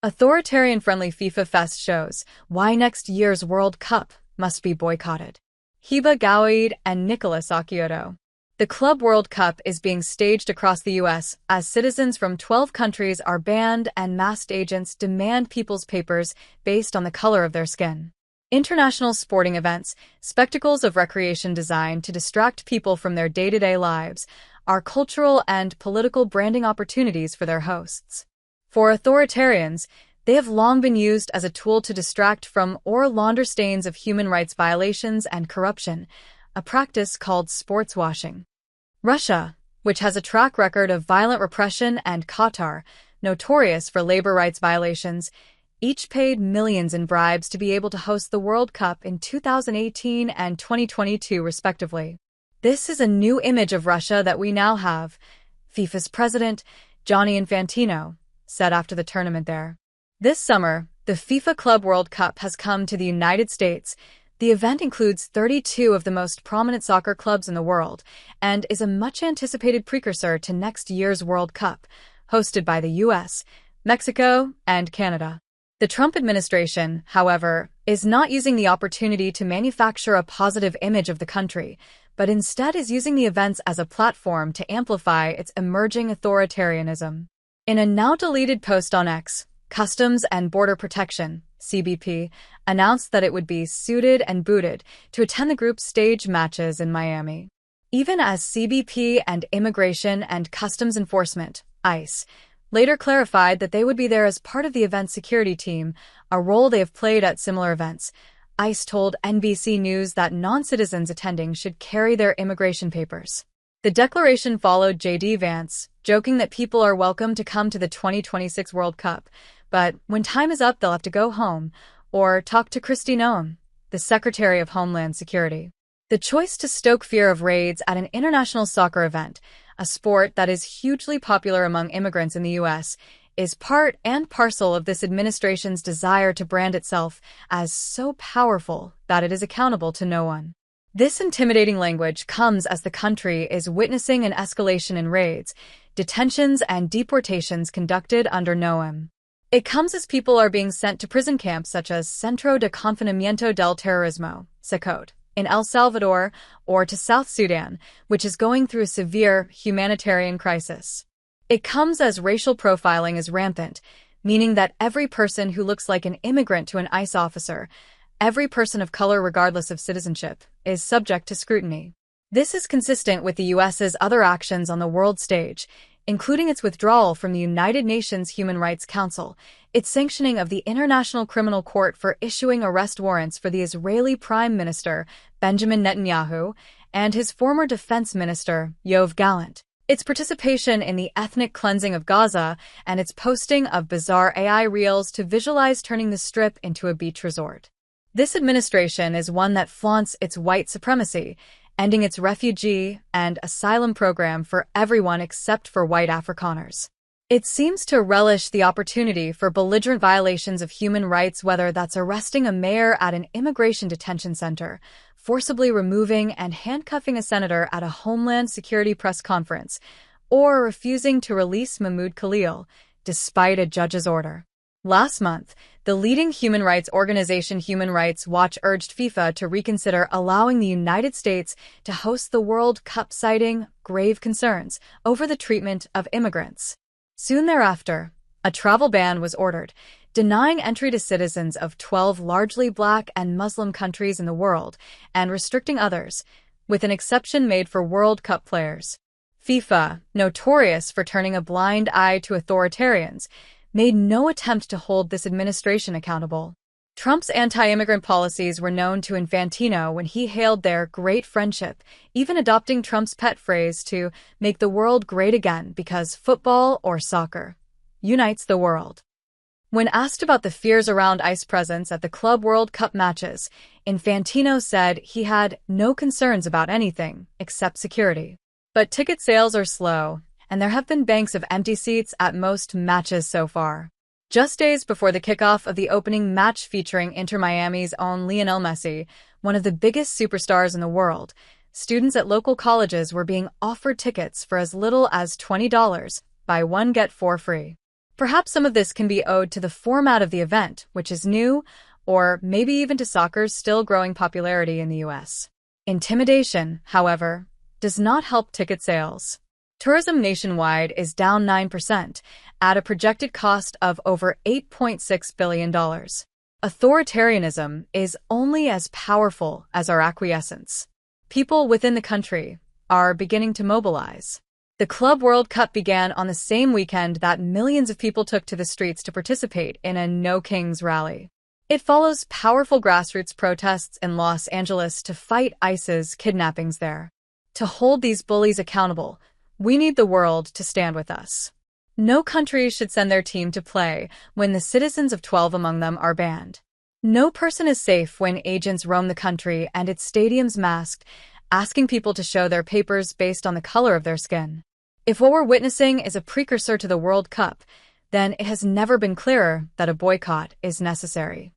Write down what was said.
Authoritarian-friendly FIFA Fest shows why next year's World Cup must be boycotted. Heba Gowayed and Nicholas Occhiuto. The Club World Cup is being staged across the U.S. as citizens from 12 countries are banned and masked agents demand people's papers based on the color of their skin. International sporting events, spectacles of recreation designed to distract people from their day-to-day lives, are cultural and political branding opportunities for their hosts. For authoritarians, they have long been used as a tool to distract from or launder stains of human rights violations and corruption, a practice called sports washing. Russia, which has a track record of violent repression, and Qatar, notorious for labor rights violations, each paid millions in bribes to be able to host the World Cup in 2018 and 2022 respectively. This is a new image of Russia that we now have, FIFA's president, Gianni Infantino, said after the tournament there. This summer, the FIFA Club World Cup has come to the United States. The event includes 32 of the most prominent soccer clubs in the world and is a much-anticipated precursor to next year's World Cup, hosted by the US, Mexico, and Canada. The Trump administration, however, is not using the opportunity to manufacture a positive image of the country, but instead is using the events as a platform to amplify its emerging authoritarianism. In a now-deleted post on X, Customs and Border Protection, CBP, announced that it would be suited and booted to attend the group stage matches in Miami. Even as CBP and Immigration and Customs Enforcement, ICE, later clarified that they would be there as part of the event's security team, a role they have played at similar events, ICE told NBC News that non-citizens attending should carry their immigration papers. The declaration followed J.D. Vance, joking that people are welcome to come to the 2026 World Cup, but when time is up, they'll have to go home, or talk to Kristi Noem, the Secretary of Homeland Security. The choice to stoke fear of raids at an international soccer event, a sport that is hugely popular among immigrants in the U.S., is part and parcel of this administration's desire to brand itself as so powerful that it is accountable to no one. This intimidating language comes as the country is witnessing an escalation in raids, detentions, and deportations conducted under Noem. It comes as people are being sent to prison camps such as Centro de Confinamiento del Terrorismo, CECOT, in El Salvador, or to South Sudan, which is going through a severe humanitarian crisis. It comes as racial profiling is rampant, meaning that every person who looks like an immigrant to an ICE officer, every person of color regardless of citizenship, is subject to scrutiny. This is consistent with the U.S.'s other actions on the world stage, including its withdrawal from the United Nations Human Rights Council, its sanctioning of the International Criminal Court for issuing arrest warrants for the Israeli Prime Minister, Benjamin Netanyahu, and his former defense minister, Yoav Gallant, its participation in the ethnic cleansing of Gaza, and its posting of bizarre AI reels to visualize turning the Strip into a beach resort. This administration is one that flaunts its white supremacy, ending its refugee and asylum program for everyone except for white Afrikaners. It seems to relish the opportunity for belligerent violations of human rights, whether that's arresting a mayor at an immigration detention center, forcibly removing and handcuffing a senator at a Homeland Security press conference, or refusing to release Mahmoud Khalil, despite a judge's order. Last month, the leading human rights organization Human Rights Watch urged FIFA to reconsider allowing the United States to host the World Cup, citing grave concerns over the treatment of immigrants. Soon thereafter, a travel ban was ordered, denying entry to citizens of 12 largely Black and Muslim countries in the world and restricting others, with an exception made for World Cup players. FIFA, notorious for turning a blind eye to authoritarians, made no attempt to hold this administration accountable. Trump's anti-immigrant policies were known to Infantino when he hailed their great friendship, even adopting Trump's pet phrase to make the world great again because football or soccer unites the world. When asked about the fears around ICE presence at the Club World Cup matches, Infantino said he had no concerns about anything except security. But ticket sales are slow, and there have been banks of empty seats at most matches so far. Just days before the kickoff of the opening match featuring Inter Miami's own Lionel Messi, one of the biggest superstars in the world, students at local colleges were being offered tickets for as little as $20, buy one get four free. Perhaps some of this can be owed to the format of the event, which is new, or maybe even to soccer's still growing popularity in the US. Intimidation, however, does not help ticket sales. Tourism nationwide is down 9% at a projected cost of over $8.6 billion. Authoritarianism is only as powerful as our acquiescence. People within the country are beginning to mobilize. The Club World Cup began on the same weekend that millions of people took to the streets to participate in a No Kings rally. It follows powerful grassroots protests in Los Angeles to fight ISIS's kidnappings there. To hold these bullies accountable, we need the world to stand with us. No country should send their team to play when the citizens of 12 among them are banned. No person is safe when agents roam the country and its stadiums masked, asking people to show their papers based on the color of their skin. If what we're witnessing is a precursor to the World Cup, then it has never been clearer that a boycott is necessary.